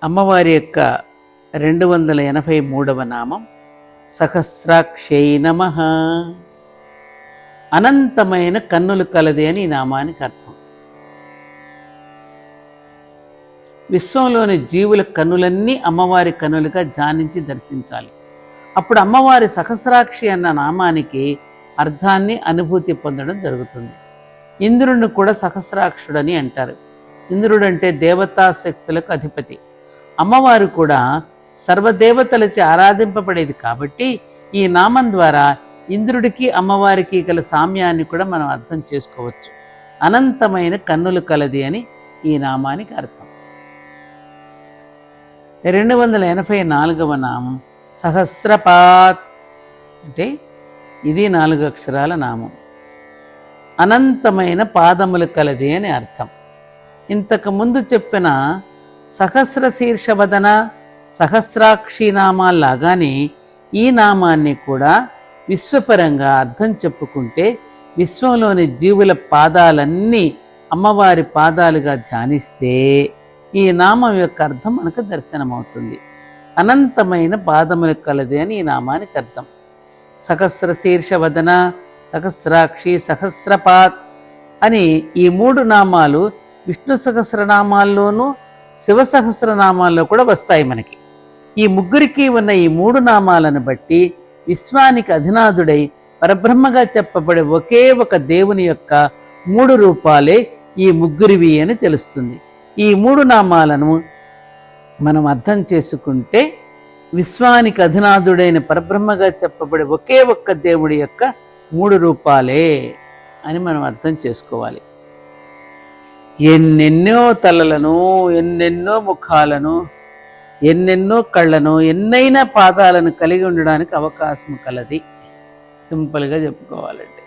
అమ్మవారి యొక్క 283వ నామం సహస్రాక్షై నమః. అనంతమైన కన్నులు కలది అని ఈ నామానికి అర్థం. విశ్వంలోని జీవుల కన్నులన్నీ అమ్మవారి కన్నులుగా ధ్యానించి దర్శించాలి. అప్పుడు అమ్మవారి సహస్రాక్షి అన్న నామానికి అర్థాన్ని అనుభూతి పొందడం జరుగుతుంది. ఇంద్రుడిని కూడా సహస్రాక్షుడని అంటారు. ఇంద్రుడంటే దేవతా శక్తులకు అధిపతి. అమ్మవారు కూడా సర్వదేవతలచే ఆరాధింపబడేది కాబట్టి ఈ నామం ద్వారా ఇంద్రుడికి అమ్మవారికి గల సామ్యాన్ని కూడా మనం అర్థం చేసుకోవచ్చు. అనంతమైన కన్నులు కలది అని ఈ నామానికి అర్థం. 284వ నామం సహస్రపాత్, అంటే ఇది 4 అక్షరాల నామం. అనంతమైన పాదములు కలది అని అర్థం. ఇంతకు ముందు చెప్పిన సహస్ర శీర్షవదన సహస్రాక్షి నామాల్లాగానే ఈ నామాన్ని కూడా విశ్వపరంగా అర్థం చెప్పుకుంటే విశ్వంలోని జీవుల పాదాలన్నీ అమ్మవారి పాదాలుగా ధ్యానిస్తే ఈ నామం యొక్క అర్థం మనకు దర్శనమవుతుంది. అనంతమైన పాదములు కలది అని ఈ నామానికి అర్థం. సహస్ర శీర్షవదన సహస్రాక్షి సహస్రపాత్ అని ఈ 3 నామాలు విష్ణు సహస్రనామాల్లోనూ శివ సహస్రనామాల్లో కూడా వస్తాయి. మనకి ఈ ముగ్గురికి ఉన్న ఈ 3 నామాలను బట్టి విశ్వానికి అధినాథుడై పరబ్రహ్మగా చెప్పబడే ఒకే ఒక దేవుని యొక్క 3 రూపాలే ఈ ముగ్గురివి అని తెలుస్తుంది. ఈ 3 నామాలను మనం అర్థం చేసుకుంటే విశ్వానికి అధినాథుడైన పరబ్రహ్మగా చెప్పబడే ఒకే ఒక్క దేవుడి యొక్క 3 రూపాలే అని మనం అర్థం చేసుకోవాలి. ఎన్నెన్నో తలలను, ఎన్నెన్నో ముఖాలను, ఎన్నెన్నో కళ్ళను, ఎన్నైనా పాదాలను కలిగి ఉండడానికి అవకాశం కలది. సింపుల్గా చెప్పుకోవాలంటే